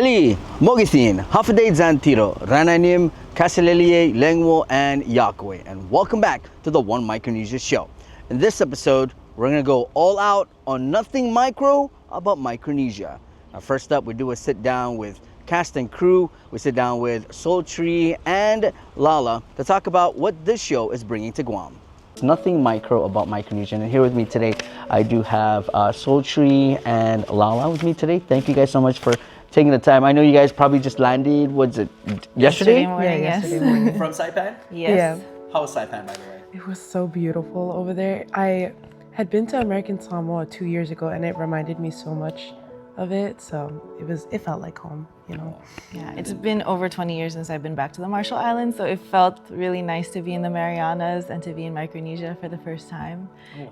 Ali, Mogisin, Hafide Zantiro, Rananim, Kaselelie, Lengwo, and Yakwe. And welcome back to the One Micronesia Show. In this episode, we're gonna go all out on nothing micro about Micronesia. Now, first up, we do a sit down with cast and crew. We sit down with Sultry and Lala to talk about what this show is bringing to Guam. It's nothing micro about Micronesia. And here with me today, I do have Sultry and Lala with me today. Thank you guys so much for taking the time. I know you guys probably just landed, was it yesterday? Yesterday morning. From Saipan? Yes. Yeah. How was Saipan, by the way? It was so beautiful over there. I had been to American Samoa 2 years ago and it reminded me so much of it. So it felt like home, you know. Yeah, it's been over 20 years since I've been back to the Marshall Islands, so it felt really nice to be in the Marianas and to be in Micronesia for the first time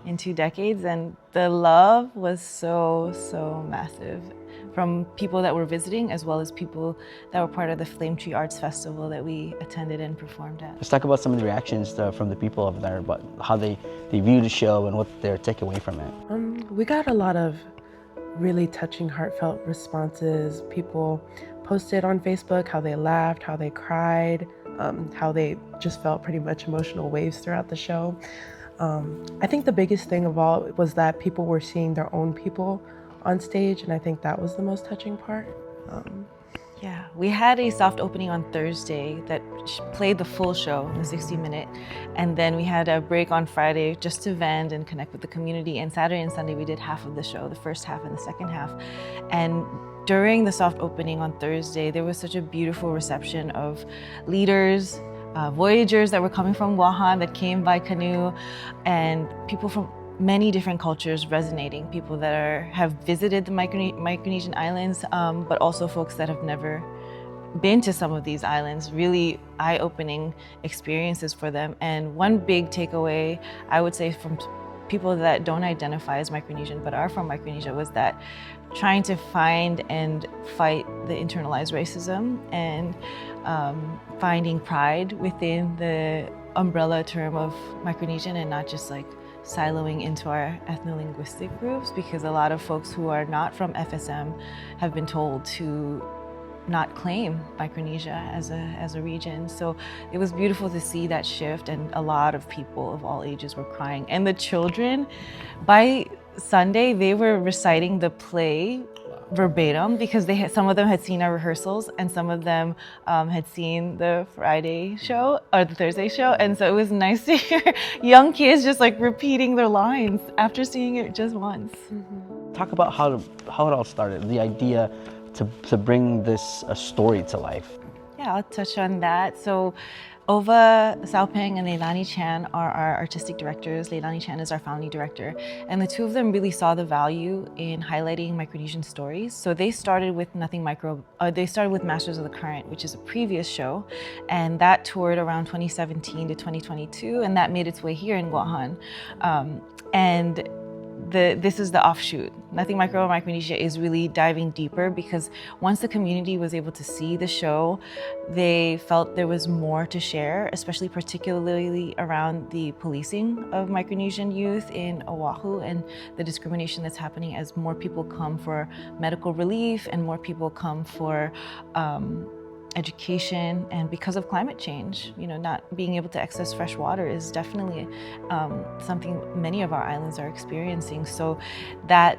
in 2 decades. And the love was so massive from people that were visiting as well as people that were part of the Flame Tree Arts Festival that we attended and performed at. Let's talk about some of the reactions from the people over there, about how they view the show and what their takeaway from it. We got a lot of really touching, heartfelt responses. People posted on Facebook how they laughed, how they cried, how they just felt pretty much emotional waves throughout the show. I think the biggest thing of all was that people were seeing their own people on stage, and I think that was the most touching part. Yeah, we had a soft opening on Thursday that played the full show, the 60-minute, and then we had a break on Friday just to vend and connect with the community, and Saturday and Sunday we did half of the show, the first half and the second half. And during the soft opening on Thursday, there was such a beautiful reception of leaders, voyagers that were coming from Guahan that came by canoe, and people from many different cultures resonating, people that have visited the Micronesian islands, but also folks that have never been to some of these islands, really eye-opening experiences for them. And one big takeaway, I would say, from people that don't identify as Micronesian but are from Micronesia was that trying to find and fight the internalized racism and finding pride within the umbrella term of Micronesian and not just like siloing into our ethno-linguistic groups, because a lot of folks who are not from FSM have been told to not claim Micronesia as a region. So it was beautiful to see that shift, and a lot of people of all ages were crying. And the children, by Sunday, they were reciting the play verbatim, because some of them had seen our rehearsals and some of them had seen the Friday show or the Thursday show, and so it was nice to hear young kids just like repeating their lines after seeing it just once. Talk about how it all started, the idea to bring this story to life. Yeah, I'll touch on that. So Ova Saupeng and Leilani Chan are our artistic directors. Leilani Chan is our founding director. And the two of them really saw the value in highlighting Micronesian stories. So they started with they started with Masters of the Current, which is a previous show. And that toured around 2017 to 2022. And that made its way here in Guahan. This is the offshoot. Nothing Micro Micronesia is really diving deeper, because once the community was able to see the show, they felt there was more to share, especially particularly around the policing of Micronesian youth in Oahu and the discrimination that's happening as more people come for medical relief and more people come for education, and because of climate change, not being able to access fresh water is definitely something many of our islands are experiencing. So that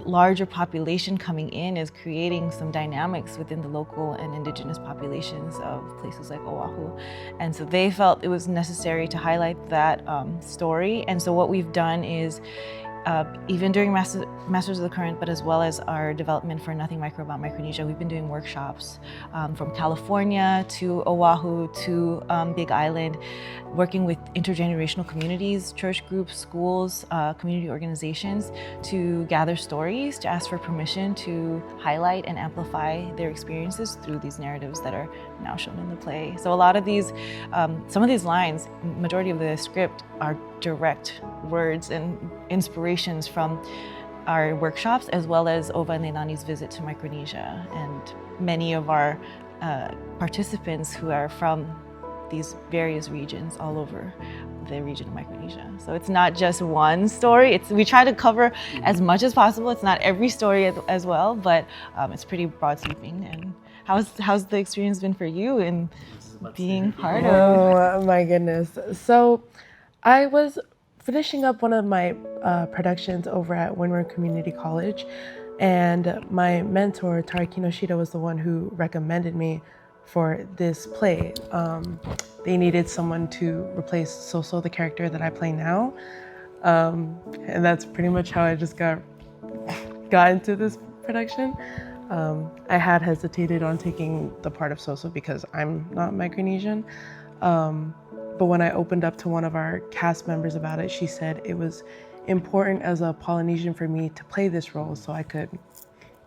larger population coming in is creating some dynamics within the local and indigenous populations of places like Oahu. And so they felt it was necessary to highlight that story. And so what we've done is even during Masters of the Current, but as well as our development for Nothing Micro About Micronesia, we've been doing workshops from California to Oahu to Big Island, working with intergenerational communities, church groups, schools, community organizations to gather stories, to ask for permission to highlight and amplify their experiences through these narratives that are now shown in the play. So a lot of these, some of these lines, majority of the script are direct words and inspirations from our workshops, as well as Ova and Leilani's visit to Micronesia, and many of our participants who are from these various regions all over the region of Micronesia. So it's not just one story. We try to cover as much as possible. It's not every story as well, but it's pretty broad sweeping and How's the experience been for you in being part of? Oh my goodness. So I was finishing up one of my productions over at Windward Community College, and my mentor, Tari Kinoshita, was the one who recommended me for this play. They needed someone to replace Soso, the character that I play now. And that's pretty much how I just got into this production. I had hesitated on taking the part of Soso because I'm not Micronesian. But when I opened up to one of our cast members about it, she said it was important as a Polynesian for me to play this role so I could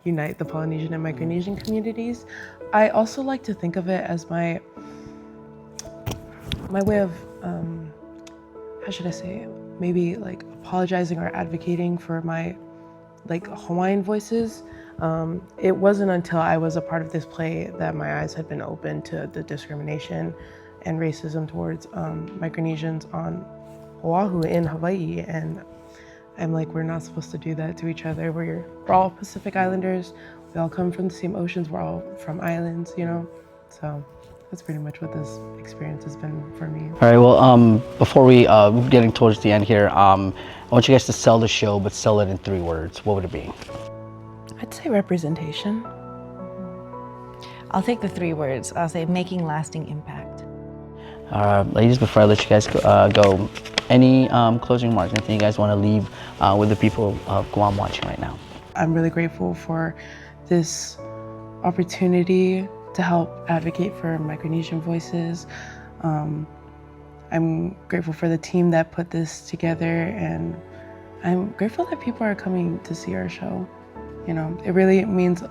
unite the Polynesian and Micronesian communities. I also like to think of it as my way of, how should I say, maybe like apologizing or advocating for my like Hawaiian voices. It wasn't until I was a part of this play that my eyes had been opened to the discrimination and racism towards Micronesians on Oahu in Hawaii. And I'm like, we're not supposed to do that to each other. We're all Pacific Islanders. We all come from the same oceans. We're all from islands, you know? So that's pretty much what this experience has been for me. All right, well, before we getting towards the end here, I want you guys to sell the show, but sell it in 3 words. What would it be? I'd say representation. I'll take the 3 words. I'll say making lasting impact. Ladies, before I let you guys go, any closing remarks, anything you guys want to leave with the people of Guam watching right now? I'm really grateful for this opportunity to help advocate for Micronesian voices. I'm grateful for the team that put this together, and I'm grateful that people are coming to see our show. You know, it really means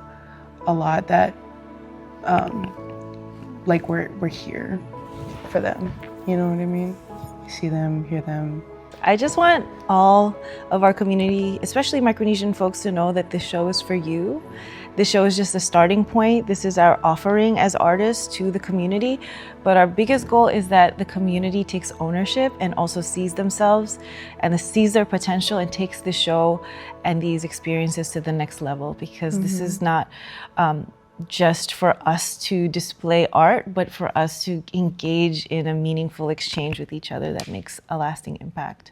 a lot that like we're here for them. You know what I mean? See them, hear them. I just want all of our community, especially Micronesian folks, to know that this show is for you. This show is just a starting point. This is our offering as artists to the community. But our biggest goal is that the community takes ownership and also sees themselves and sees their potential and takes the show and these experiences to the next level. Because this is not just for us to display art, but for us to engage in a meaningful exchange with each other that makes a lasting impact.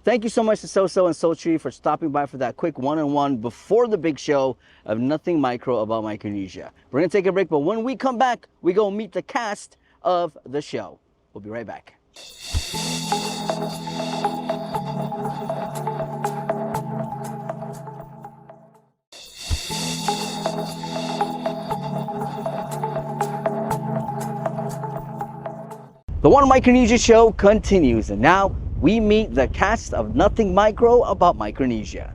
Thank you so much to Soso and Sultry for stopping by for that quick one-on-one before the big show of Nothing Micro about Micronesia. We're gonna take a break, but when we come back, we go meet the cast of the show. We'll be right back. The One Micronesia Show continues, and now we meet the cast of Nothing Micro about Micronesia.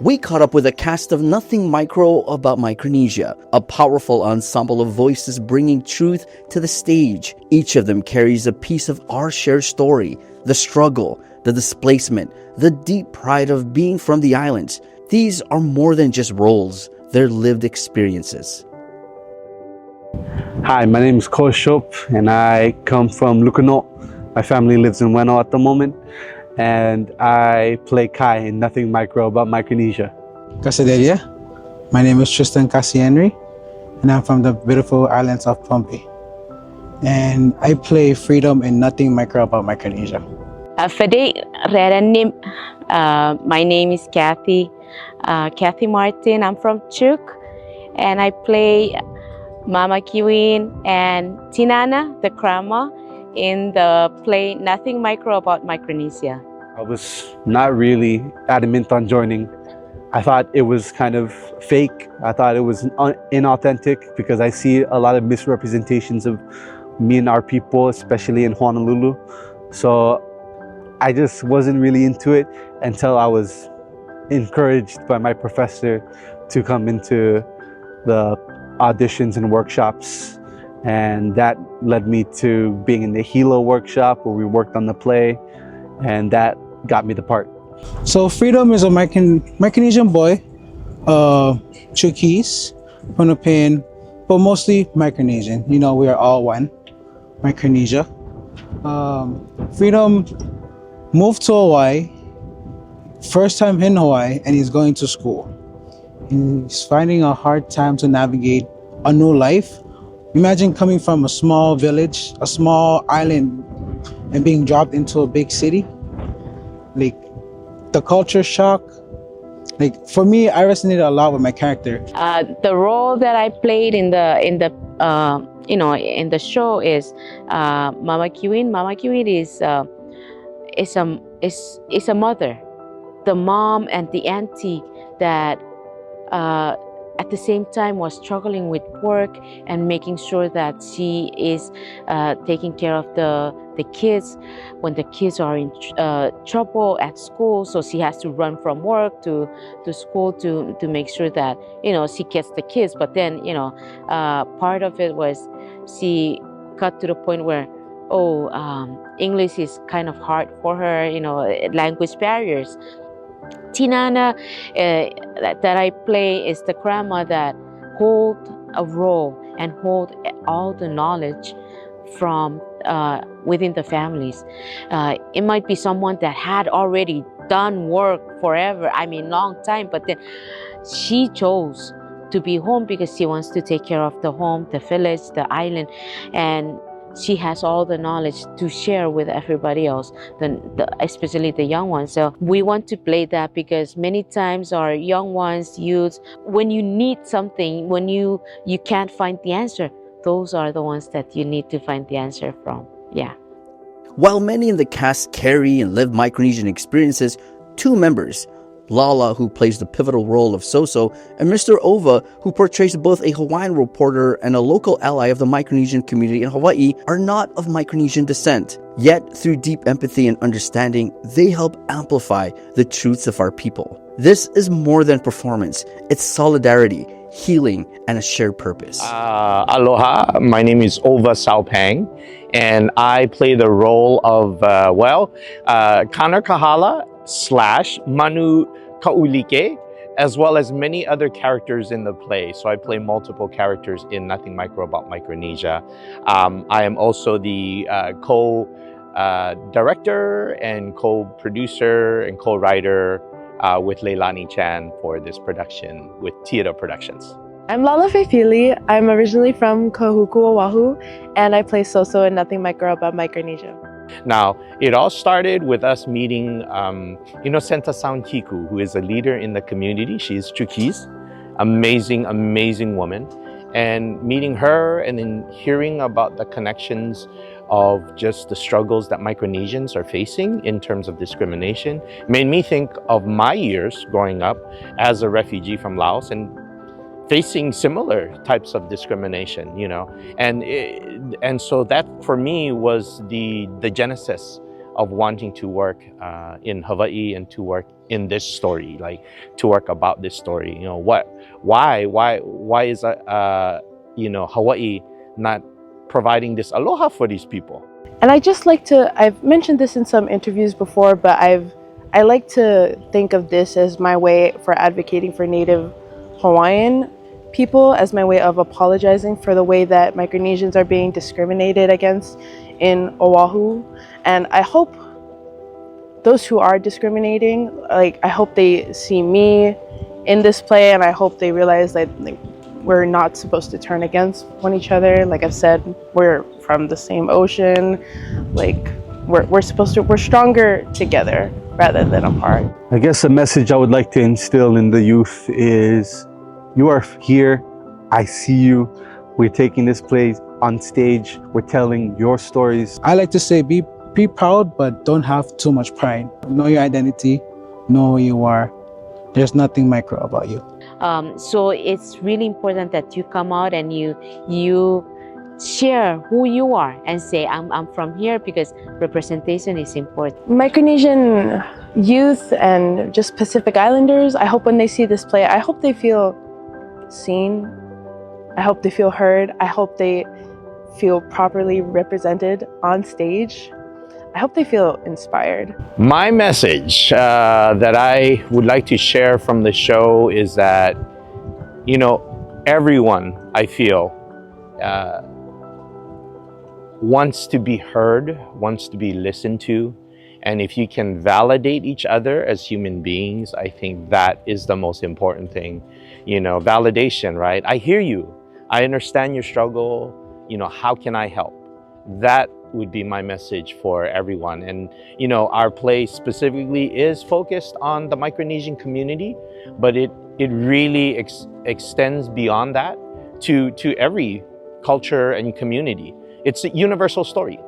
We caught up with a cast of Nothing Micro about Micronesia, a powerful ensemble of voices bringing truth to the stage. Each of them carries a piece of our shared story, the struggle, the displacement, the deep pride of being from the islands. These are more than just roles, they're lived experiences. Hi, my name is Ko Shop and I come from Lukano. My family lives in Weno at the moment, and I play Kai in Nothing Micro about Micronesia. Casadelia. My name is Tristan Cassianri, and I'm from the beautiful islands of Pohnpei. And I play Freedom in Nothing Micro about Micronesia. Fade Reranim. My name is Kathy Martin. I'm from Chuk, and I play Mama Kiwin and Tinana, the grandma, in the play Nothing Micro about Micronesia. I was not really adamant on joining. I thought it was kind of fake. I thought it was inauthentic because I see a lot of misrepresentations of me and our people, especially in Honolulu. So I just wasn't really into it until I was encouraged by my professor to come into the auditions and workshops. And that led me to being in the Hilo workshop where we worked on the play, and that got me the part. So Freedom is a Micronesian boy, Chukis, Pohnpeian, but mostly Micronesian. You know, we are all one. Micronesia. Freedom moved to Hawaii, first time in Hawaii, and he's going to school. He's finding a hard time to navigate a new life. Imagine coming from a small village, a small island, and being dropped into a big city. Like the culture shock. Like for me, I resonated a lot with my character. The role that I played in the show is Mama Kiwin. Mama Kiwin is a mother, the mom and the auntie that at the same time was struggling with work and making sure that she is taking care of the kids when the kids are in trouble at school. So she has to run from work to school to make sure that she gets the kids. But then part of it was she got to the point where English is kind of hard for her, language barriers. Tinana that I play is the grandma that hold a role and hold all the knowledge from within the families. It might be someone that had already done work forever, long time, but then she chose to be home because she wants to take care of the home, the village, the island, and she has all the knowledge to share with everybody else, especially the young ones. So we want to play that because many times our young ones, youths, when you need something, when you can't find the answer, those are the ones that you need to find the answer from. Yeah. While many in the cast carry and live Micronesian experiences, two members, Lala, who plays the pivotal role of Soso, and Mr. Ova, who portrays both a Hawaiian reporter and a local ally of the Micronesian community in Hawaii, are not of Micronesian descent. Yet, through deep empathy and understanding, they help amplify the truths of our people. This is more than performance. It's solidarity, healing, and a shared purpose. Aloha, my name is Ova Saupang, and I play the role of, Kana Kahala / Manu Kaulike, as well as many other characters in the play. So I play multiple characters in Nothing Micro About Micronesia. I am also the co-director and co-producer and co-writer with Leilani Chan for this production with Theater Productions. I'm Lala Feifili. I'm originally from Kahuku, Oahu, and I play Soso in Nothing Micro About Micronesia. Now, it all started with us meeting Senta Sound Kiku, who is a leader in the community. She's Chuukese, amazing, amazing woman. And meeting her and then hearing about the connections of just the struggles that Micronesians are facing in terms of discrimination made me think of my years growing up as a refugee from Laos and facing similar types of discrimination, and so that for me was the genesis of wanting to work in Hawaii and to work in this story, to work about this story. Why is Hawaii not providing this aloha for these people? And I just like to, I've mentioned this in some interviews before, but I like to think of this as my way for advocating for Native Hawaiian people, as my way of apologizing for the way that Micronesians are being discriminated against in Oahu. And I hope those who are discriminating, I hope they see me in this play, and I hope they realize that we're not supposed to turn against each other. Like I've said, we're from the same ocean. We're stronger together rather than apart. I guess a message I would like to instill in the youth is, you are here, I see you, we're taking this play on stage, we're telling your stories. I like to say be proud, but don't have too much pride. Know your identity, know who you are. There's nothing micro about you. So it's really important that you come out and you share who you are and say, I'm from here, because representation is important. Micronesian youth and just Pacific Islanders, I hope when they see this play, I hope they feel seen. I hope they feel heard. I hope they feel properly represented on stage. I hope they feel inspired. My message that I would like to share from the show is that, everyone, I feel, wants to be heard, wants to be listened to. And if you can validate each other as human beings, I think that is the most important thing. You know, validation, right? I hear you. I understand your struggle. You know, how can I help? That would be my message for everyone. And, you know, our play specifically is focused on the Micronesian community, but it really extends beyond that to every culture and community. It's a universal story.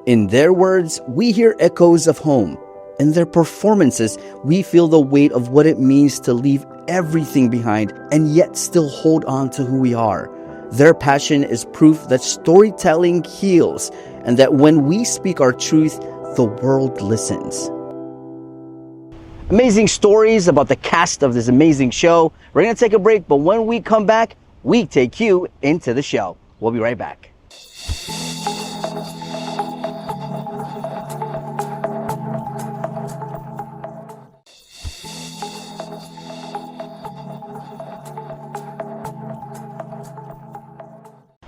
In their words, we hear echoes of home. In their performances, we feel the weight of what it means to leave everything behind and yet still hold on to who we are. Their passion is proof that storytelling heals and that when we speak our truth, the world listens. Amazing stories about the cast of this amazing show. We're going to take a break, but when we come back, we take you into the show. We'll be right back.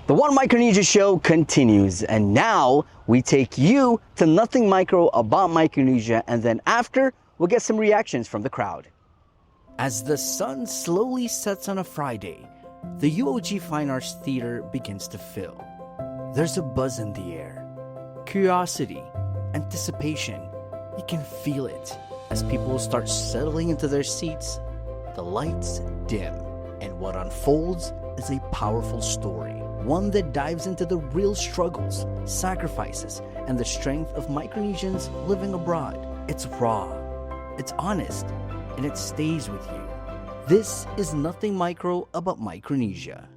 The One Micronesia Show continues, and now we take you to Nothing Micro about Micronesia, and then after, we'll get some reactions from the crowd. As the sun slowly sets on a Friday, the UOG Fine Arts Theater begins to fill. There's a buzz in the air, curiosity, anticipation. You can feel it as people start settling into their seats. The lights dim, and what unfolds is a powerful story. One that dives into the real struggles, sacrifices, and the strength of Micronesians living abroad. It's raw, it's honest, and it stays with you. This is Nothing Micro about Micronesia.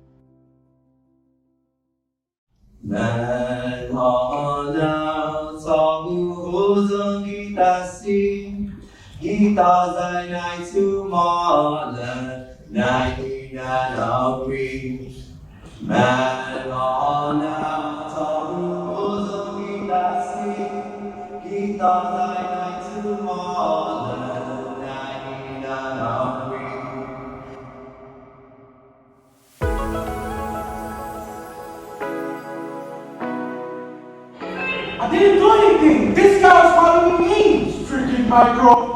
I didn't do anything. This guy was calling me names. Freaking micro.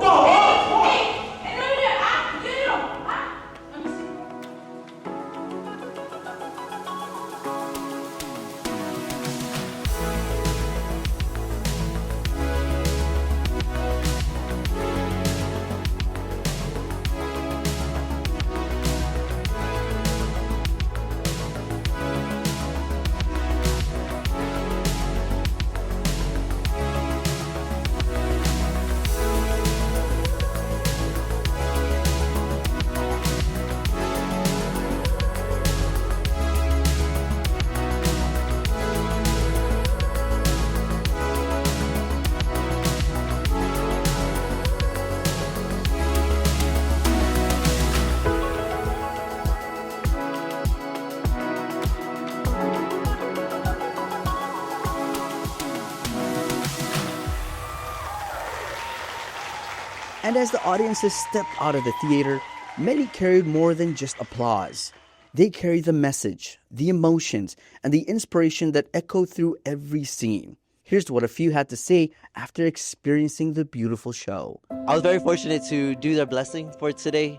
And as the audiences stepped out of the theater, many carried more than just applause. They carried the message, the emotions, and the inspiration that echoed through every scene. Here's what a few had to say after experiencing the beautiful show. I was very fortunate to do the blessing for today,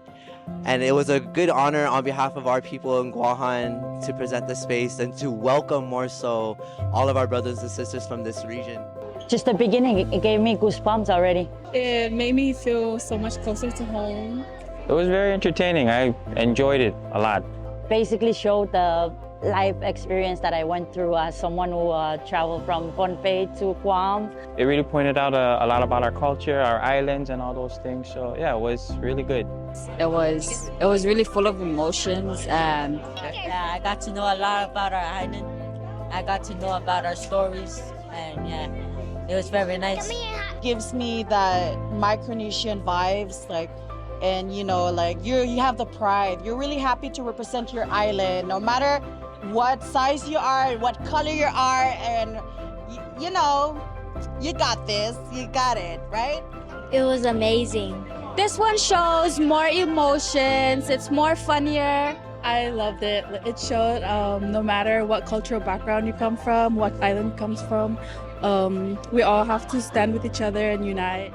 and it was a good honor on behalf of our people in Guahan to present the space and to welcome more so all of our brothers and sisters from this region. Just the beginning, it gave me goosebumps already. It made me feel so much closer to home. It was very entertaining. I enjoyed it a lot. Basically showed the life experience that I went through as someone who traveled from Pohnpei to Guam. It really pointed out a lot about our culture, our islands, and all those things. So yeah, it was really good. It was really full of emotions, and yeah, I got to know a lot about our island. I got to know about our stories, and yeah, it was very nice. Gives me that Micronesian vibes, like, and you know, like you have the pride. You're really happy to represent your island, no matter what size you are, what color you are, and you know, you got this, you got it, right? It was amazing. This one shows more emotions. It's more funnier. I loved it. It showed no matter what cultural background you come from, what island you comes from, we all have to stand with each other and unite.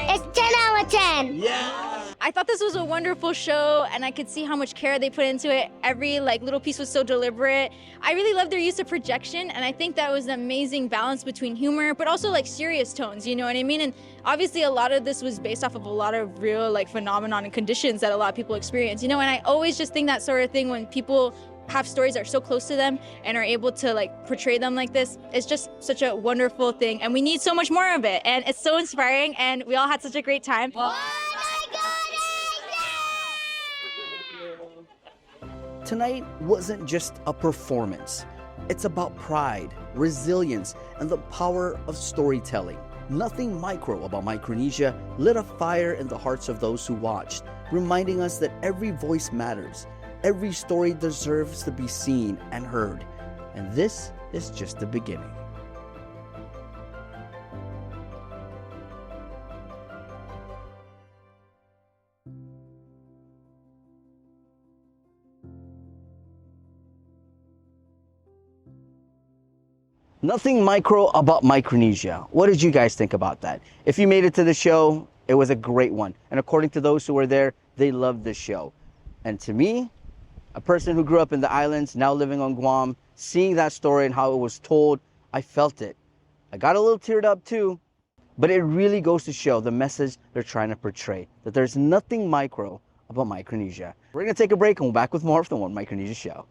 It's 10 out of 10. Yeah. I thought this was a wonderful show, and I could see how much care they put into it. Every little piece was so deliberate. I really loved their use of projection, and I think that was an amazing balance between humor, but also serious tones, you know what I mean? And obviously a lot of this was based off of a lot of real phenomenon and conditions that a lot of people experience, you know? And I always just think that sort of thing when people have stories that are so close to them and are able to portray them like this, it's just such a wonderful thing, and we need so much more of it, and it's so inspiring, and we all had such a great time. Tonight wasn't just a performance. It's about pride, resilience, and the power of storytelling. Nothing micro about Micronesia lit a fire in the hearts of those who watched, reminding us that every voice matters. Every story deserves to be seen and heard. And this is just the beginning. Nothing micro about Micronesia. What did you guys think about that? If you made it to the show, it was a great one. And according to those who were there, they loved the show. And to me, a person who grew up in the islands, now living on Guam, seeing that story and how it was told, I felt it. I got a little teared up too, but it really goes to show the message they're trying to portray, that there's nothing micro about Micronesia. We're gonna take a break and we'll be back with more of the One Micronesia Show.